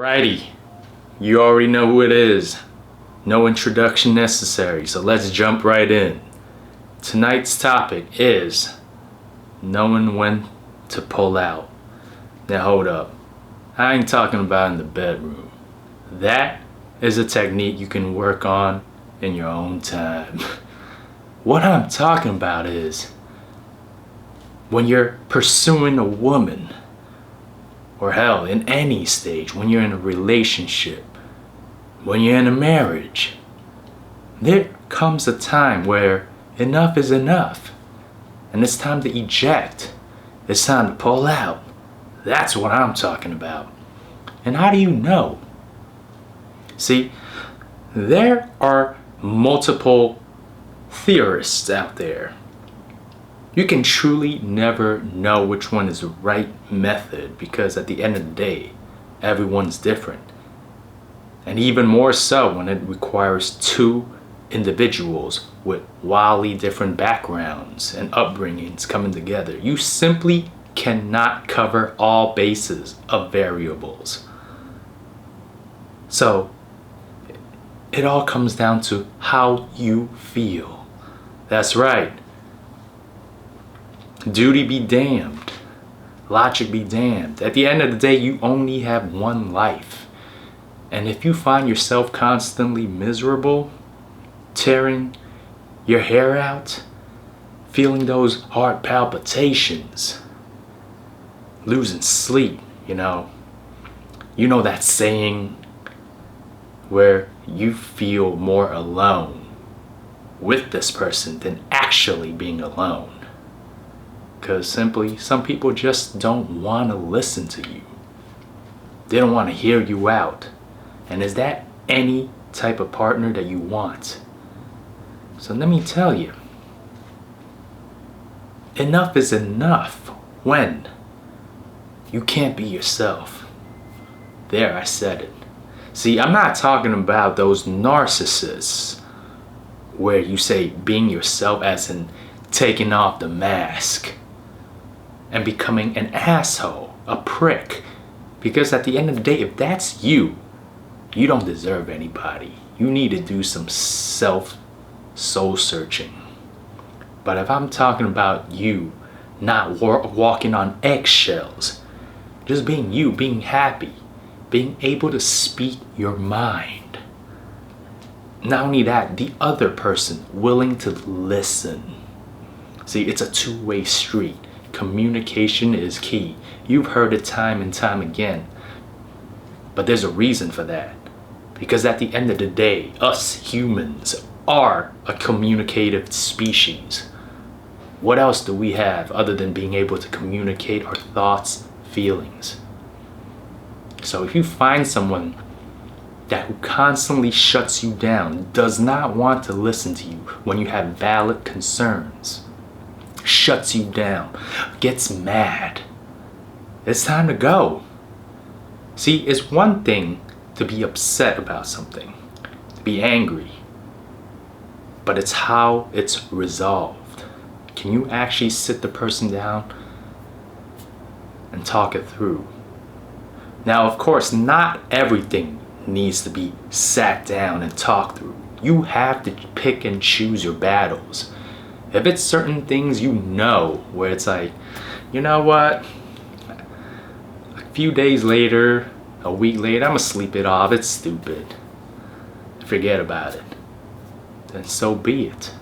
Alrighty, you already know who it is. No introduction necessary, so let's jump right in. Tonight's topic is knowing when to pull out. Now hold up, I ain't talking about in the bedroom. That is a technique you can work on in your own time. What I'm talking about is when you're pursuing a woman, or hell, in any stage, when you're in a relationship, when you're in a marriage, there comes a time where enough is enough. And it's time to eject. It's time to pull out. That's what I'm talking about. And how do you know? See, there are multiple theorists out there. You can truly never know which one is the right method because at the end of the day, everyone's different. And even more so when it requires two individuals with wildly different backgrounds and upbringings coming together. You simply cannot cover all bases of variables. So it all comes down to how you feel. That's right. Duty be damned. Logic be damned. At the end of the day, you only have one life. And if you find yourself constantly miserable, tearing your hair out, feeling those heart palpitations, losing sleep, you know that saying where you feel more alone with this person than actually being alone. Because simply, some people just don't want to listen to you. They don't want to hear you out. And is that any type of partner that you want? So let me tell you, enough is enough when you can't be yourself. There, I said it. See, I'm not talking about those narcissists where you say being yourself as in taking off the mask and becoming an asshole, a prick. Because at the end of the day, if that's you, you don't deserve anybody. You need to do some soul searching. But if I'm talking about you not walking on eggshells, just being you, being happy, being able to speak your mind. Not only that, the other person willing to listen. See, it's a two-way street. Communication is key. You've heard it time and time again. But there's a reason for that. Because at the end of the day, us humans are a communicative species. What else do we have other than being able to communicate our thoughts, feelings? So if you find someone who constantly shuts you down, does not want to listen to you when you have valid concerns, shuts you down, gets mad, it's time to go. See, it's one thing to be upset about something, to be angry, but it's how it's resolved. Can you actually sit the person down and talk it through? Now, of course, not everything needs to be sat down and talked through. You have to pick and choose your battles. If it's certain things where it's like, you know what? A few days later, a week later, I'm gonna sleep it off. It's stupid. Forget about it. Then so be it.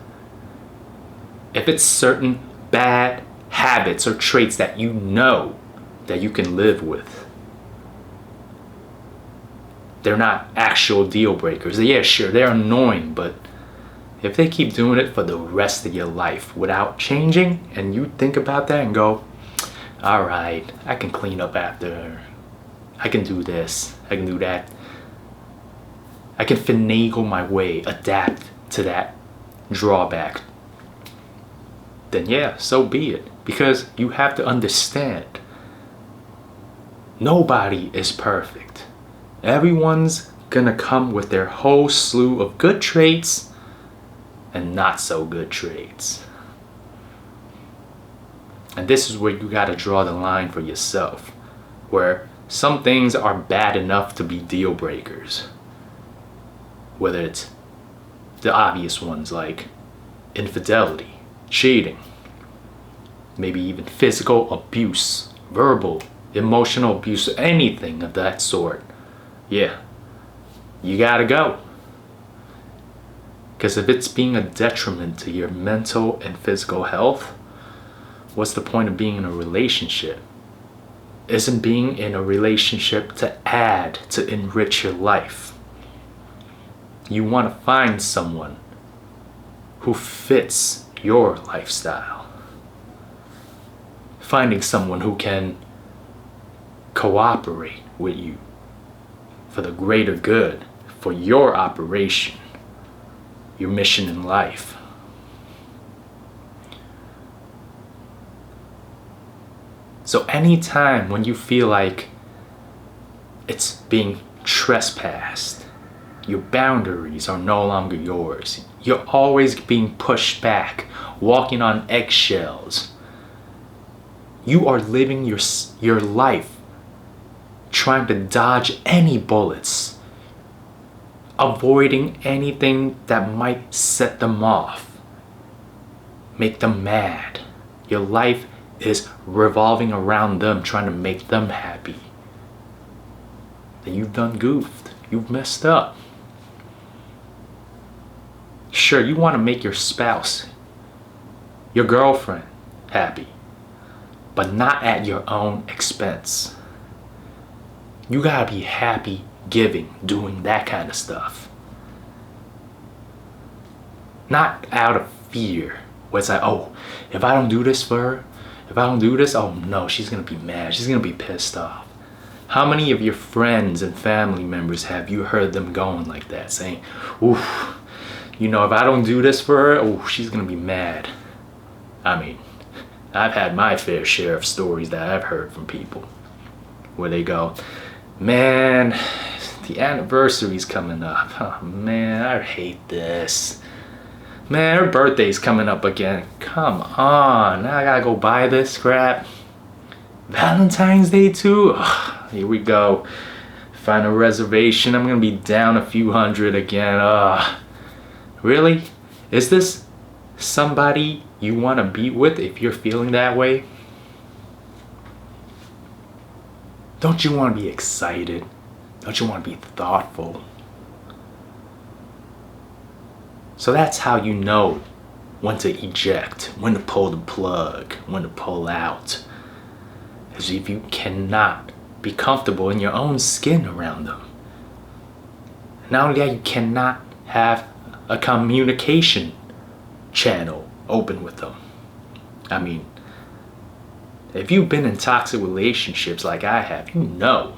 If it's certain bad habits or traits that you know that you can live with, they're not actual deal breakers. Yeah, sure, they're annoying, but if they keep doing it for the rest of your life without changing, and you think about that and go, all right, I can clean up after her. I can do this, I can do that. I can finagle my way, adapt to that drawback. Then yeah, so be it. Because you have to understand, nobody is perfect. Everyone's gonna come with their whole slew of good traits and not so good traits. And this is where you gotta draw the line for yourself, where Some things are bad enough to be deal breakers. Whether it's the obvious ones like infidelity, cheating, maybe even physical abuse, verbal, emotional abuse, anything of that sort. Yeah, you gotta go. Because if it's being a detriment to your mental and physical health, what's the point of being in a relationship? Isn't being in a relationship to add, to enrich your life? You want to find someone who fits your lifestyle. Finding someone who can cooperate with you for the greater good, for your operation, your mission in life. So anytime when you feel like it's being trespassed, your boundaries are no longer yours, you're always being pushed back, walking on eggshells, you are living your life trying to dodge any bullets, avoiding anything that might set them off, make them mad. Your life is revolving around them, trying to make them happy. Then you've done goofed. You've messed up. Sure, you want to make your spouse, your girlfriend, happy, but not at your own expense. You gotta be happy giving, doing that kind of stuff. Not out of fear, where it's like, oh, if I don't do this for her, if I don't do this, oh no, she's gonna be mad, she's gonna be pissed off. How many of your friends and family members have you heard them going like that, saying, oof, you know, if I don't do this for her, oh, she's gonna be mad. I mean, I've had my fair share of stories that I've heard from people where they go, man, the anniversary's coming up. Oh man, I hate this. Man, her birthday's coming up again. Come on, now I gotta go buy this crap. Valentine's Day too? Ugh, here we go. Find a reservation, I'm gonna be down a few hundred again. Really? Is this somebody you wanna be with if you're feeling that way? Don't you wanna be excited? Don't you wanna be thoughtful? So that's how you know when to eject, when to pull the plug, when to pull out. Because if you cannot be comfortable in your own skin around them, not only that, you cannot have a communication channel open with them. I mean, if you've been in toxic relationships like I have, you know.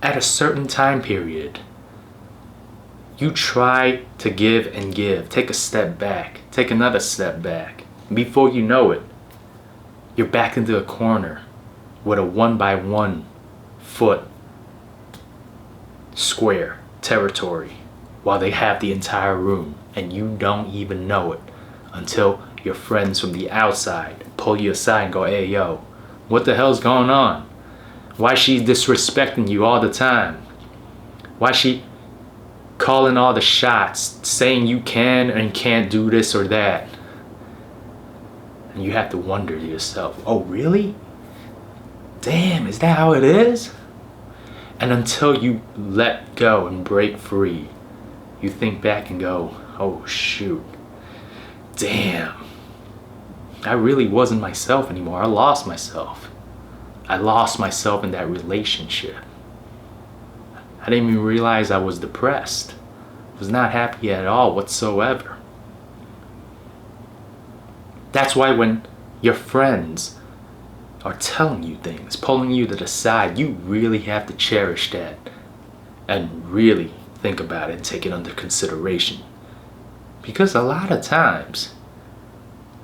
At a certain time period, you try to give and give, take a step back, take another step back. Before you know it, you're back into a corner with a 1 by 1 foot square territory while they have the entire room, and you don't even know it until your friends from the outside pull you aside and go, hey yo, what the hell's going on? Why she disrespecting you all the time? Why she calling all the shots, saying you can and can't do this or that? And you have to wonder to yourself, oh really? Damn, is that how it is? And until you let go and break free, you think back and go, oh shoot, damn, I really wasn't myself anymore. I lost myself. I lost myself in that relationship. I didn't even realize I was depressed. I was not happy at all whatsoever. That's why when your friends are telling you things, pulling you to the side, you really have to cherish that and really think about it and take it under consideration. Because a lot of times,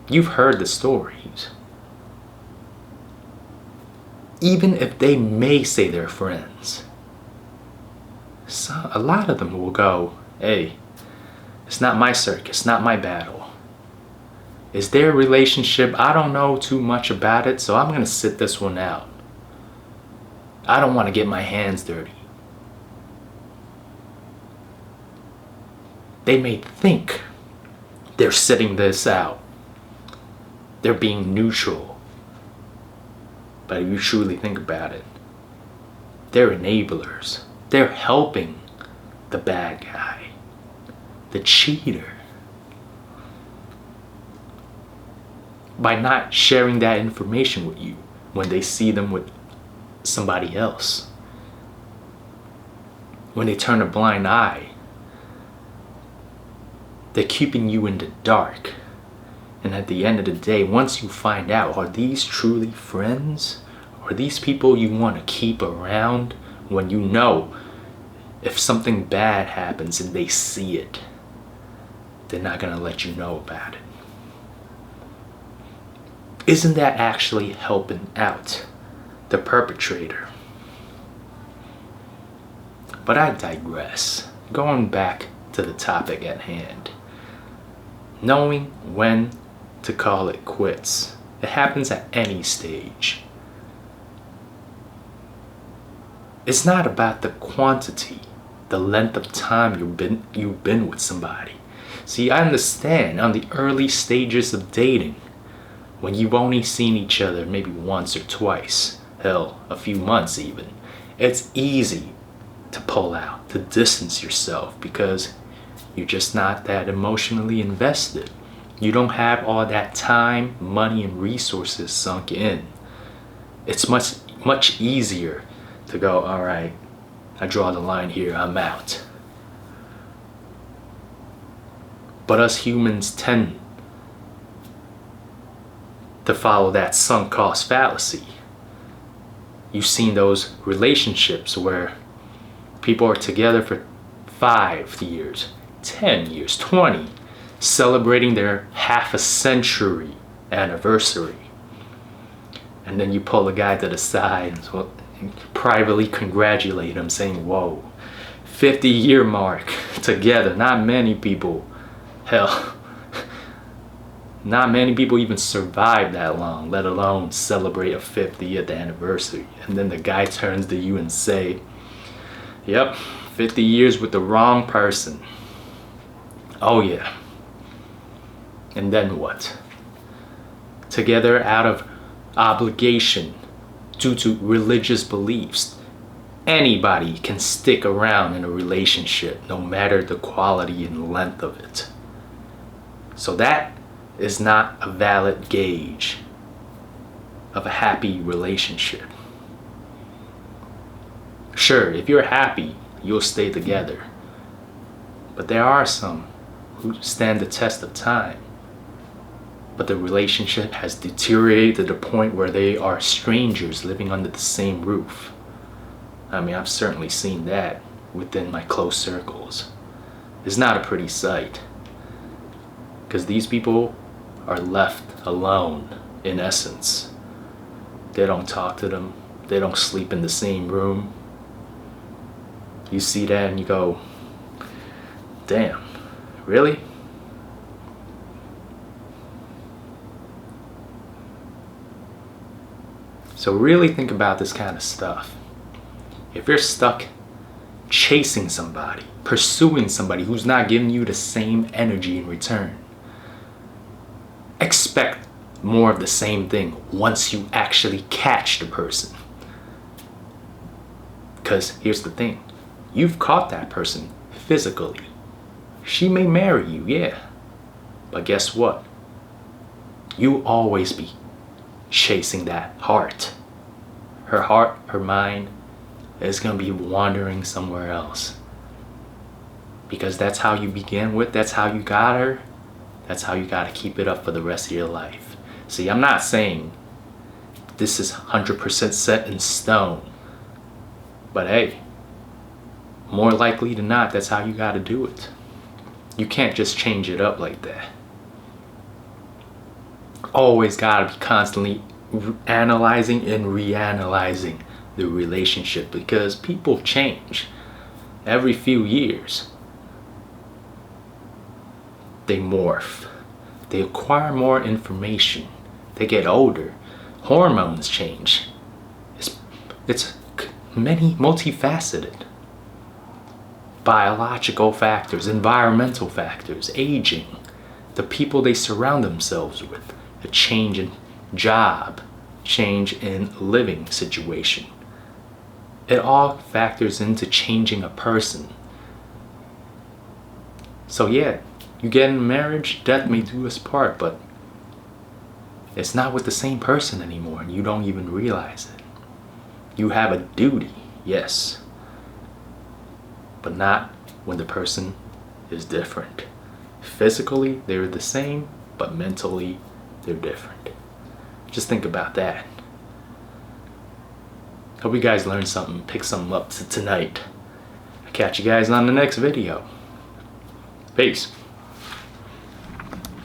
you've heard the stories. Even if they may say they're friends, so a lot of them will go, hey, it's not my circus, not my battle. Is their relationship, I don't know too much about it, so I'm going to sit this one out. I don't want to get my hands dirty. They may think they're sitting this out. They're being neutral. But if you truly think about it, they're enablers. They're helping the bad guy, the cheater, by not sharing that information with you when they see them with somebody else. When they turn a blind eye, they're keeping you in the dark. And at the end of the day, once you find out, are these truly friends? Are these people you want to keep around when you know if something bad happens and they see it, they're not going to let you know about it? Isn't that actually helping out the perpetrator? But I digress. Going back to the topic at hand. Knowing when to call it quits. It happens at any stage. It's not about the quantity, the length of time you've been with somebody. See, I understand on the early stages of dating, when you've only seen each other maybe once or twice, hell, a few months even, it's easy to pull out, to distance yourself because you're just not that emotionally invested. You don't have all that time, money, and resources sunk in. It's much easier to go, all right, I draw the line here, I'm out. But us humans tend to follow that sunk cost fallacy. You've seen those relationships where people are together for 5 years, 10 years, 20, celebrating their half a century anniversary. And then you pull a guy to the side and privately congratulate him, saying, whoa, 50-year mark together. Not many people, hell, not many people even survive that long, let alone celebrate a 50th anniversary. And then the guy turns to you and say, yep, 50 years with the wrong person. Oh yeah. And then what? Together out of obligation due to religious beliefs. Anybody can stick around in a relationship no matter the quality and length of it. So that is not a valid gauge of a happy relationship. Sure, if you're happy, you'll stay together. But there are some who stand the test of time. But the relationship has deteriorated to the point where they are strangers living under the same roof. I mean, I've certainly seen that within my close circles. It's not a pretty sight. Because these people are left alone, in essence. They don't talk to them. They don't sleep in the same room. You see that and you go, damn, really? So really think about this kind of stuff. If you're stuck chasing somebody, pursuing somebody who's not giving you the same energy in return, expect more of the same thing once you actually catch the person. Because here's the thing. You've caught that person physically. She may marry you, yeah. But guess what? You'll always be chasing that heart. Her heart, her mind is going to be wandering somewhere else. Because that's how you begin with, that's how you got her, that's how you got to keep it up for the rest of your life. See, I'm not saying this is 100% set in stone. But hey, more likely than not, that's how you got to do it. You can't just change it up like that. Always got to be constantly analyzing and reanalyzing the relationship because people change every few years. They morph, They acquire more information. They get older. Hormones change. It's many multifaceted. Biological factors, environmental factors, aging, the people they surround themselves with, a change in job, change in living situation. It all factors into changing a person. So yeah, you get in marriage, death may do us part, but it's not with the same person anymore, and you don't even realize it. You have a duty, yes, but not when the person is different. Physically, they're the same, but mentally, they're different. Just think about that. Hope you guys learned something, pick something up tonight. I'll catch you guys on the next video. Peace.